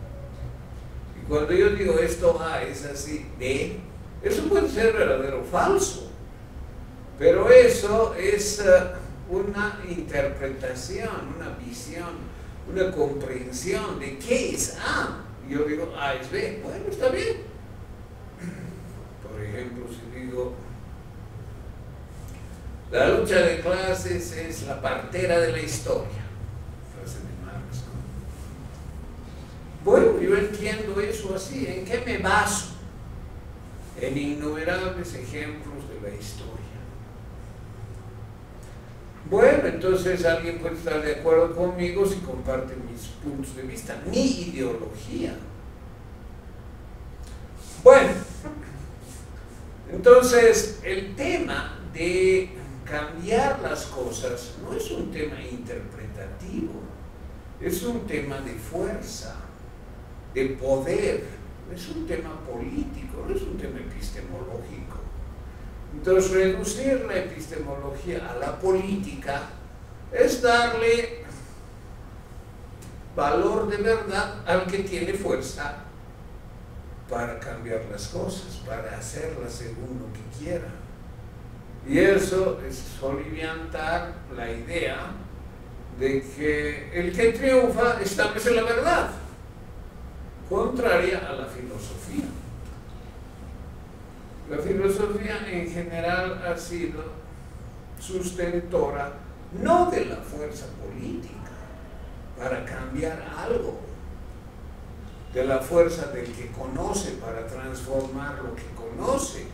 Y cuando yo digo esto A es así, B, eso puede ser verdadero o falso, pero eso es una interpretación, una visión, una comprensión de qué es A. Y yo digo, A es B. Bueno, está bien. Por ejemplo, si digo, la lucha de clases es la partera de la historia. Frase de Marx, ¿no? Bueno, yo entiendo eso así. ¿En qué me baso? En innumerables ejemplos de la historia. Bueno, entonces alguien puede estar de acuerdo conmigo si comparte mis puntos de vista, mi ideología. Bueno, entonces el tema de cambiar las cosas no es un tema interpretativo, es un tema de fuerza, de poder, es un tema político, no es un tema epistemológico. Entonces, reducir la epistemología a la política es darle valor de verdad al que tiene fuerza para cambiar las cosas, para hacerlas según lo que quiera. Y eso es soliviantar la idea de que el que triunfa establece la verdad, contraria a la filosofía. La filosofía en general ha sido sustentora no de la fuerza política para cambiar algo, de la fuerza del que conoce para transformar lo que conoce,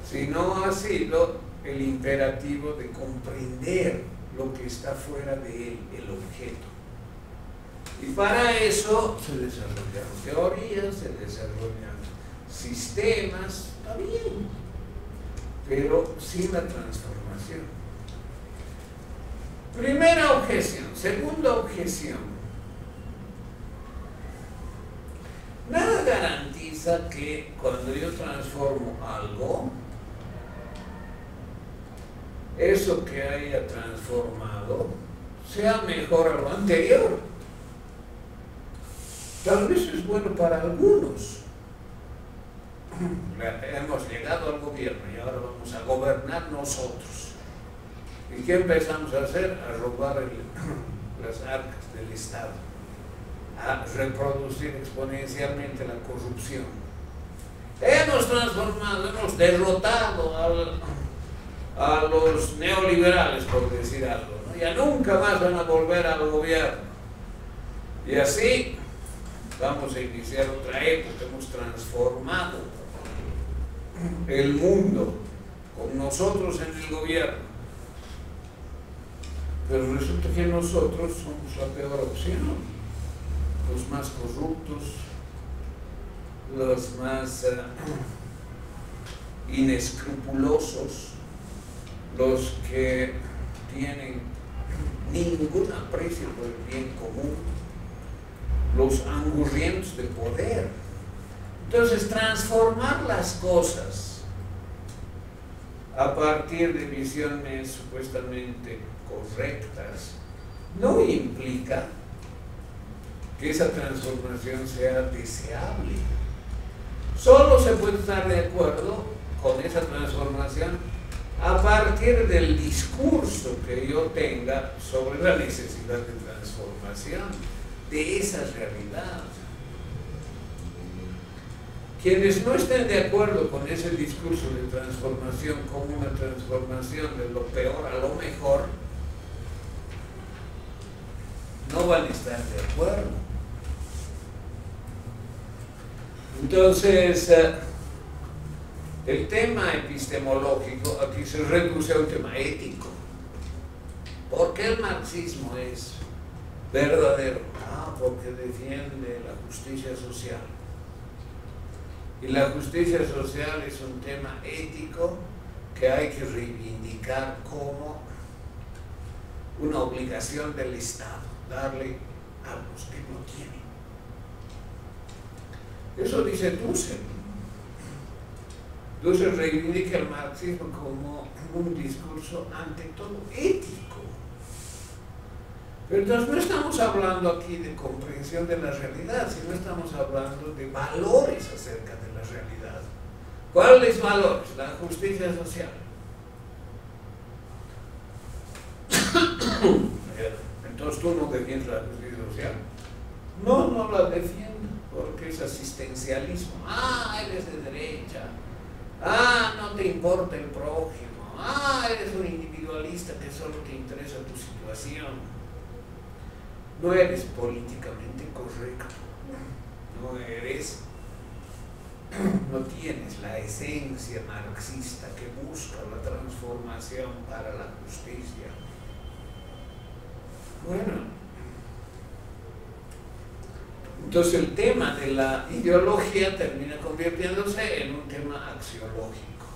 sino ha sido el imperativo de comprender lo que está fuera de él, el objeto. Y para eso se desarrollan teorías, se desarrollan sistemas, está bien, pero sin la transformación. Primera objeción. Segunda objeción. Nada garantiza que cuando yo transformo algo, eso que haya transformado sea mejor a lo anterior. Tal vez es bueno para algunos. Hemos llegado al gobierno y ahora vamos a gobernar nosotros. ¿Y qué empezamos a hacer? A robar las arcas del Estado, a reproducir exponencialmente la corrupción. Hemos transformado, hemos derrotado a los neoliberales, por decir algo, ¿no? Ya nunca más van a volver al gobierno. Y así vamos a iniciar otra época. Hemos transformado el mundo con nosotros en el gobierno. Pero resulta que nosotros somos la peor opción, los más corruptos, los más inescrupulosos, los que tienen ningún aprecio por el bien común, los angurrientos de poder. Entonces, transformar las cosas a partir de visiones supuestamente correctas no implica que esa transformación sea deseable. Solo se puede estar de acuerdo con esa transformación a partir del discurso que yo tenga sobre la necesidad de transformación de esa realidad. Quienes no estén de acuerdo con ese discurso de transformación como una transformación de lo peor a lo mejor, no van a estar de acuerdo. Entonces, el tema epistemológico aquí se reduce a un tema ético. ¿Por qué el marxismo es verdadero? Porque defiende la justicia social. Y la justicia social es un tema ético que hay que reivindicar como una obligación del Estado, darle a los que no tienen. Eso dice Dussel. Dussel reivindica el marxismo como un discurso ante todo ético. Pero entonces no estamos hablando aquí de comprensión de la realidad, sino estamos hablando de valores acerca de la realidad. ¿Cuáles valores? La justicia social. Entonces tú no defiendes la justicia social. No, no la defiendo, porque es asistencialismo. Eres de derecha. No te importa el prójimo. Eres un individualista que solo te interesa tu situación. No eres políticamente correcto. No tienes la esencia marxista que busca la transformación para la justicia. Bueno, entonces el tema de la ideología termina convirtiéndose en un tema axiológico.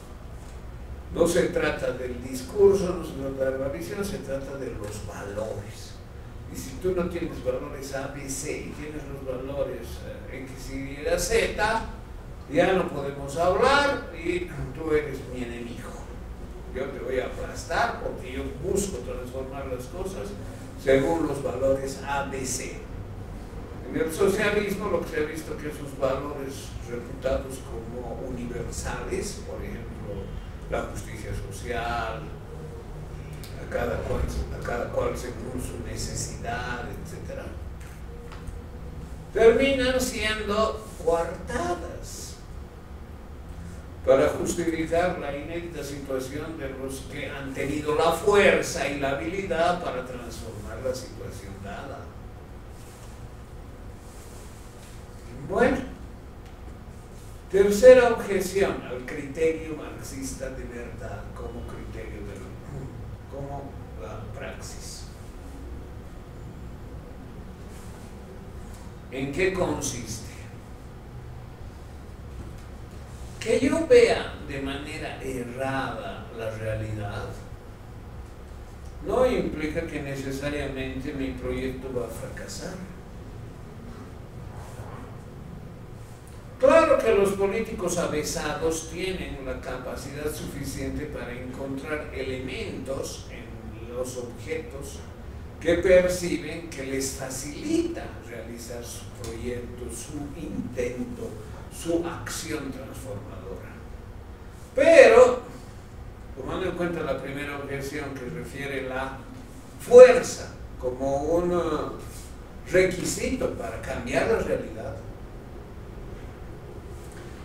No se trata del discurso, no se trata de la visión, se trata de los valores. Y si tú no tienes valores A, B, C y tienes los valores X, Y, Z, ya no podemos hablar y tú eres mi enemigo. Yo te voy a aplastar porque yo busco transformar las cosas según los valores A, B, C. En el socialismo lo que se ha visto que sus valores reputados como universales, por ejemplo, la justicia social, a cada cual según su necesidad, etc., terminan siendo coartadas para justificar la inédita situación de los que han tenido la fuerza y la habilidad para transformar la situación dada. Bueno, tercera objeción al criterio marxista de verdad como criterio como la praxis. ¿En qué consiste? Que yo vea de manera errada la realidad no implica que necesariamente mi proyecto va a fracasar. Claro que los políticos avesados tienen la capacidad suficiente para encontrar elementos en los objetos que perciben que les facilita realizar su proyecto, su intento, su acción transformadora. Pero, tomando en cuenta la primera objeción que refiere la fuerza como un requisito para cambiar la realidad,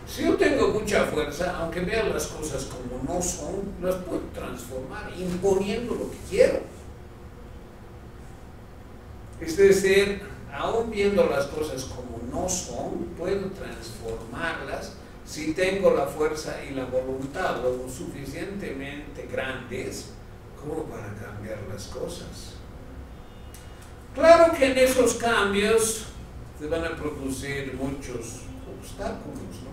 si yo tengo mucha fuerza, aunque vea las cosas como no son, las puedo transformar imponiendo lo que quiero. Es decir, aún viendo las cosas como no son, puedo transformarlas si tengo la fuerza y la voluntad lo suficientemente grandes como para cambiar las cosas. Claro que en esos cambios se van a producir muchos obstáculos, ¿no?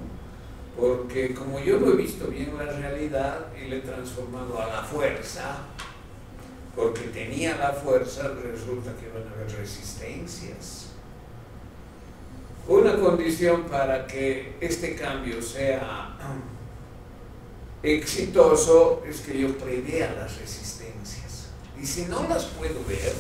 Porque como yo no he visto bien la realidad y le he transformado a la fuerza, porque tenía la fuerza, resulta que van a haber resistencias. Una condición para que este cambio sea exitoso es que yo prevea las resistencias. Y si no las puedo ver,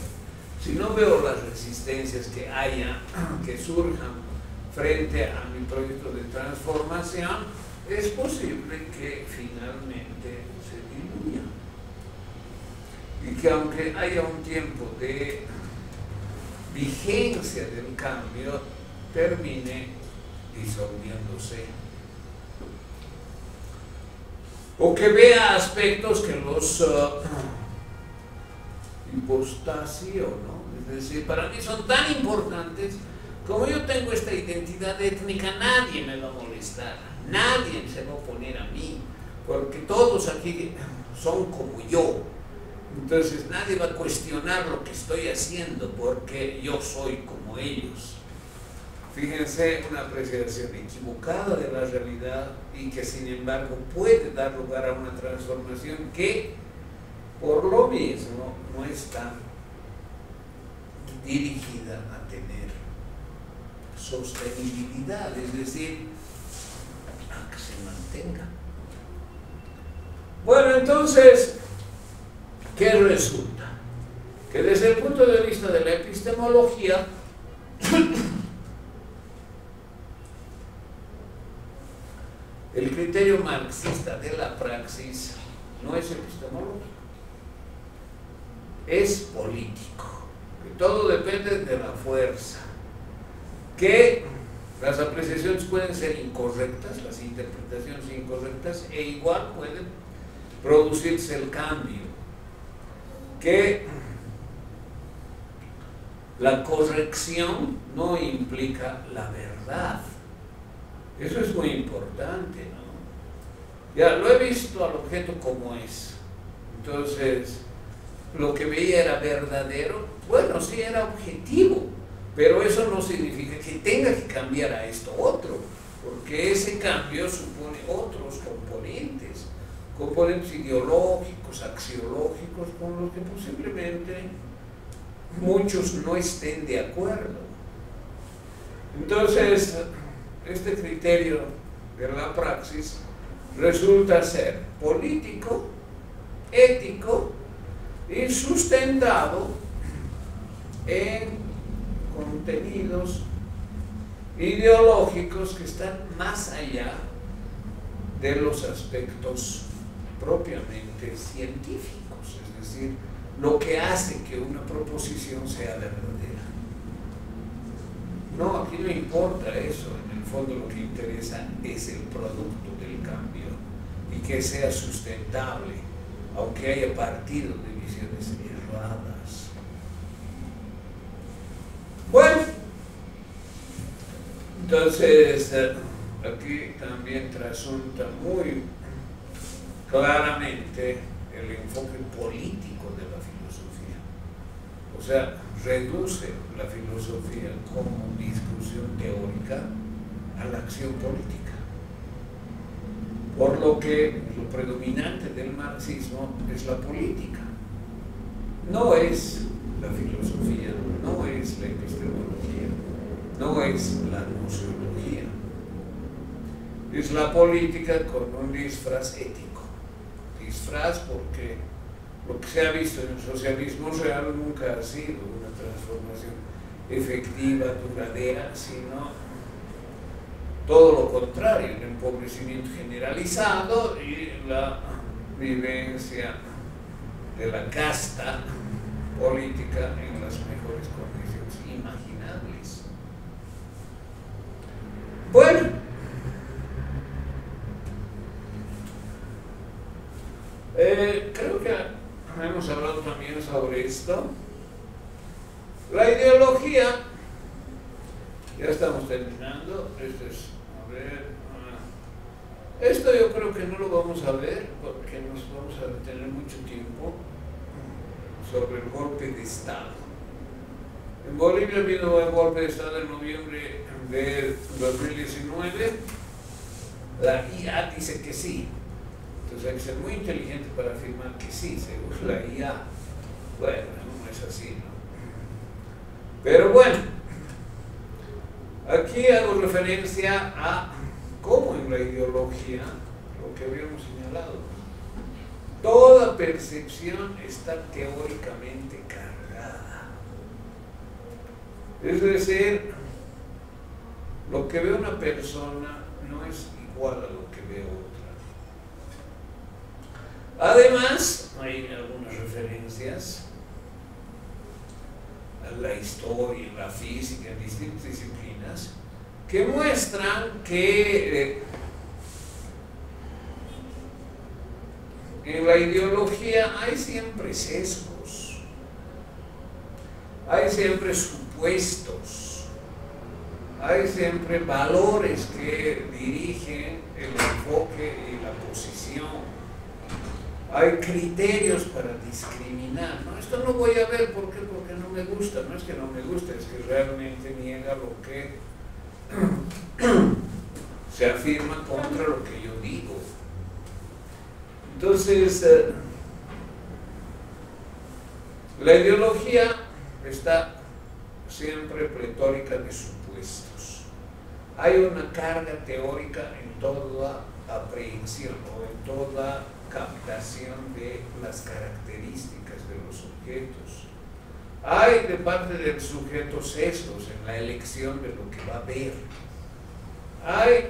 si no veo las resistencias que haya, que surjan frente a mi proyecto de transformación, es posible que finalmente se diluya. Y que aunque haya un tiempo de vigencia del cambio, termine disolviéndose. O que vea aspectos que los hipostasio, ¿no? Es decir, para mí son tan importantes. Como yo tengo esta identidad étnica, nadie me va a molestar, nadie se va a oponer a mí, porque todos aquí son como yo. Entonces nadie va a cuestionar lo que estoy haciendo porque yo soy como ellos. Fíjense, una apreciación equivocada de la realidad y que sin embargo puede dar lugar a una transformación que por lo mismo no está dirigida a tener sostenibilidad, es decir, a que se mantenga. Bueno, entonces, ¿qué resulta? Que desde el punto de vista de la epistemología, el criterio marxista de la praxis no es epistemológico. es político, que todo depende de la fuerza, que las apreciaciones pueden ser incorrectas, las interpretaciones incorrectas, e igual pueden producirse el cambio, que la corrección no implica la verdad. Eso es muy importante, ¿no? Ya lo he visto al objeto como es. Entonces, lo que veía era verdadero, bueno, sí era objetivo, pero eso no significa que tenga que cambiar a esto otro, porque ese cambio supone otros componentes ideológicos, axiológicos, con los que posiblemente muchos no estén de acuerdo. Entonces, este criterio de la praxis resulta ser político, ético y sustentado en contenidos ideológicos que están más allá de los aspectos propiamente científicos, es decir, lo que hace que una proposición sea verdadera. No, aquí no importa eso, en el fondo lo que interesa es el producto del cambio y que sea sustentable, aunque haya partido de visiones erradas. Bueno, entonces aquí también trasunta muy claramente el enfoque político de la filosofía. O sea, reduce la filosofía como discusión teórica a la acción política. Por lo que lo predominante del marxismo es la política. No es la filosofía, no es la epistemología, no es la gnoseología. Es la política con un disfraz ético. Disfraz porque lo que se ha visto en el socialismo real nunca ha sido una transformación efectiva, duradera, sino todo lo contrario, el empobrecimiento generalizado y la vivencia de la casta política en las mejores condiciones imaginables. Bueno, creo que hemos hablado también sobre esto. La ideología, ya estamos terminando. Esto yo creo que no lo vamos a ver porque nos vamos a detener mucho tiempo sobre el golpe de Estado. En Bolivia vino el golpe de Estado en noviembre de 2019. La IA dice que sí. Entonces hay que ser muy inteligente para afirmar que sí, según la IA. Bueno, no es así, ¿no? Pero bueno, aquí hago referencia a cómo en la ideología, lo que habíamos señalado, toda percepción está teóricamente cargada. Es decir, lo que ve una persona no es igual a lo que ve otra. Además, hay algunas referencias a la historia, la física, en distintas disciplinas, que muestran que en la ideología hay siempre sesgos, hay siempre supuestos, hay siempre valores que dirigen el enfoque y la posición. Hay criterios para discriminar, ¿no? Esto no voy a ver, ¿por qué? Porque no me gusta, no es que no me guste, es que realmente niega lo que se afirma contra lo que yo digo. Entonces, la ideología está siempre pletórica de supuestos. Hay una carga teórica en toda aprehensión o en toda captación de las características de los objetos. Hay de parte del sujeto sesgos en la elección de lo que va a ver. Hay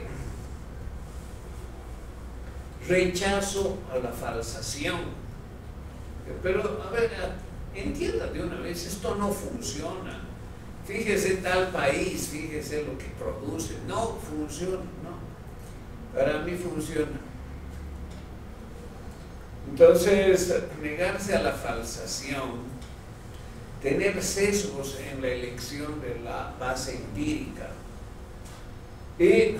rechazo a la falsación. Pero, a ver, entienda de una vez, esto no funciona. Fíjese tal país, fíjese lo que produce. No funciona, no. Para mí funciona. Entonces, negarse a la falsación, tener sesgos en la elección de la base empírica y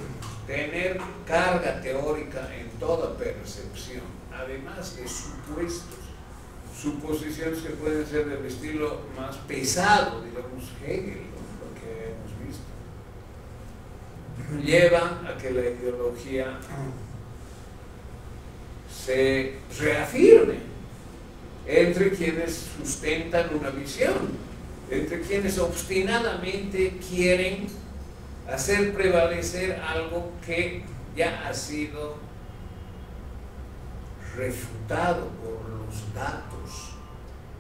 tener carga teórica en toda percepción, además de supuestos, suposiciones que pueden ser del estilo más pesado, digamos Hegel, lo que hemos visto, llevan a que la ideología se reafirme entre quienes sustentan una visión, entre quienes obstinadamente quieren hacer prevalecer algo que ya ha sido refutado por los datos,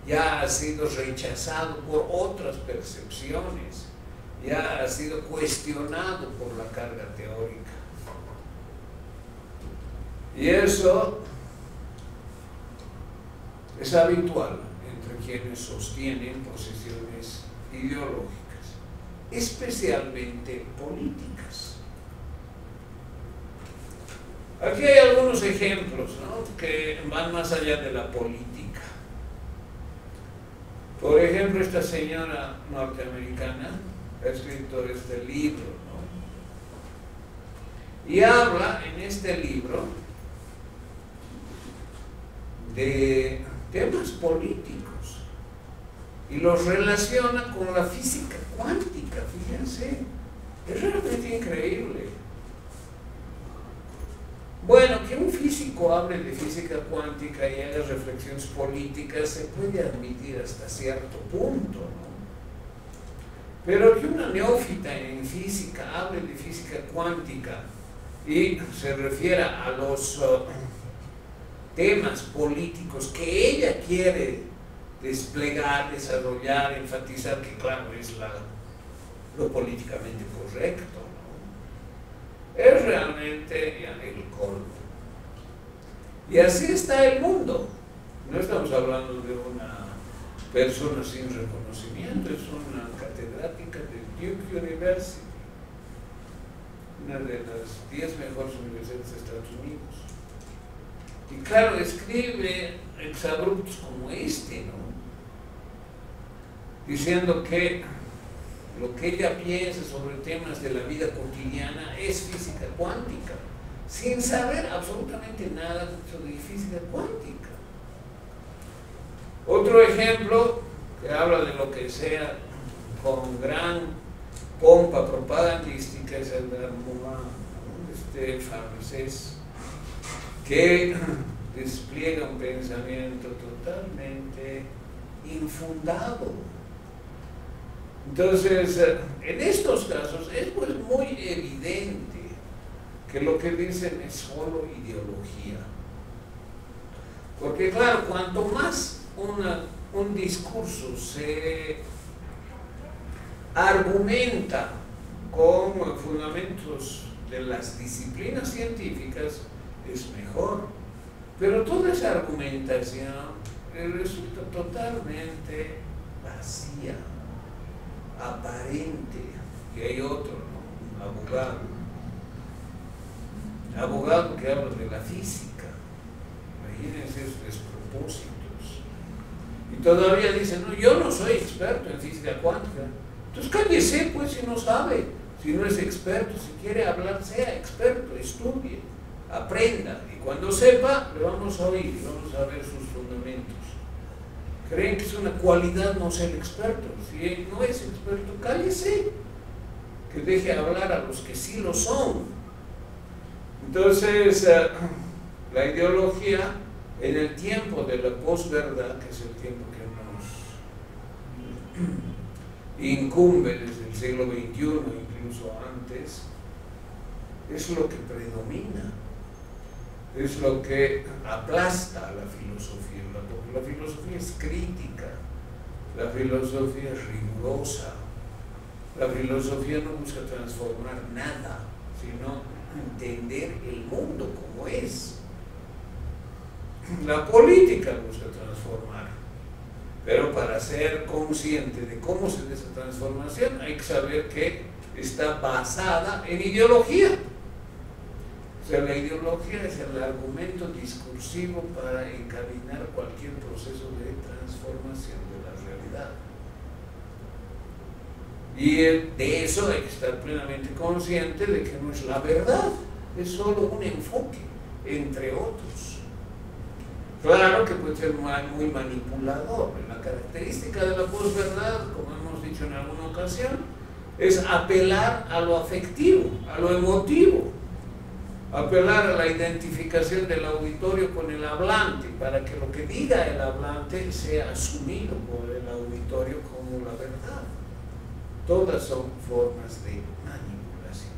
ya ha sido rechazado por otras percepciones, ya ha sido cuestionado por la carga teórica. Y eso es habitual entre quienes sostienen posiciones ideológicas, especialmente políticas. Aquí hay algunos ejemplos, ¿no?, que van más allá de la política. Por ejemplo, esta señora norteamericana ha escrito este libro, ¿no? Y habla en este libro de temas políticos y los relaciona con la física cuántica. Fíjense, es realmente increíble. Bueno, que un físico hable de física cuántica y haga reflexiones políticas se puede admitir hasta cierto punto, ¿no? Pero que una neófita en física hable de física cuántica y se refiera a los temas políticos que ella quiere desplegar, desarrollar, enfatizar, que claro, es lo políticamente correcto, ¿no? Es realmente el colmo. Y así está el mundo. No estamos hablando de una persona sin reconocimiento, es una catedrática de Duke University, una de las 10 mejores universidades de Estados Unidos. Y claro, escribe exabruptos como este, ¿no?, diciendo que lo que ella piensa sobre temas de la vida cotidiana es física cuántica, sin saber absolutamente nada sobre física cuántica. Otro ejemplo que habla de lo que sea con gran pompa propagandística es el de Armand, este francés, que despliega un pensamiento totalmente infundado. Entonces, en estos casos es pues muy evidente que lo que dicen es solo ideología. Porque claro, cuanto más un discurso se argumenta con fundamentos de las disciplinas científicas, es mejor. Pero toda esa argumentación resulta totalmente vacía, aparente. Y hay otro, ¿no?, un abogado que habla de la física. Imagínense esos despropósitos. Y todavía dice, no, yo no soy experto en física cuántica. Entonces cállese, pues, si no sabe, si no es experto, si quiere hablar, sea experto, estudie, aprenda, y cuando sepa, le vamos a oír y vamos a ver sus fundamentos. Creen que es una cualidad no ser experto. Si no es experto, cállese, que deje hablar a los que sí lo son. Entonces, la ideología, en el tiempo de la posverdad, que es el tiempo que nos incumbe desde el siglo XXI, incluso antes, es lo que predomina, es lo que aplasta a la filosofía, porque la filosofía es crítica, la filosofía es rigurosa, la filosofía no busca transformar nada, sino entender el mundo como es. La política busca transformar, Pero para ser consciente de cómo se da esa transformación, hay que saber que está basada en ideología. O sea, la ideología es el argumento discursivo para encaminar cualquier proceso de transformación de la realidad. Y de eso hay que estar plenamente consciente de que no es la verdad, es solo un enfoque, entre otros. Claro que puede ser muy manipulador. La característica de la posverdad, como hemos dicho en alguna ocasión, es apelar a lo afectivo, a lo emotivo, apelar a la identificación del auditorio con el hablante, para que lo que diga el hablante sea asumido por el auditorio como la verdad. Todas son formas de manipulación.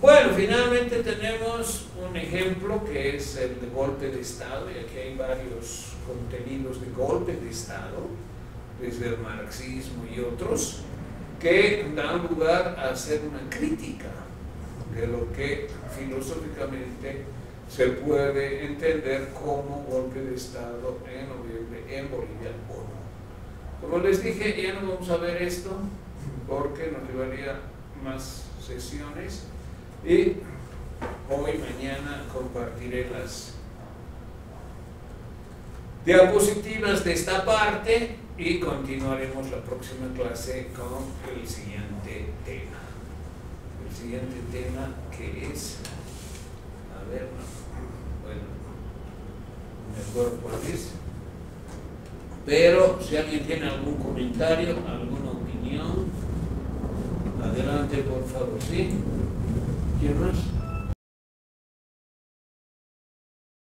Bueno, finalmente tenemos un ejemplo que es el de golpe de Estado, y aquí hay varios contenidos de golpe de Estado, desde el marxismo y otros, que dan lugar a hacer una crítica de lo que filosóficamente se puede entender como golpe de Estado en noviembre en Bolivia o no. Como les dije, ya no vamos a ver esto porque nos llevaría más sesiones, y hoy, mañana compartiré las diapositivas de esta parte y continuaremos la próxima clase con el siguiente tema. El siguiente tema que es, a ver, bueno, no me acuerdo cuál es, pero si alguien tiene algún comentario, alguna opinión, adelante por favor. ¿Sí? ¿Quién más?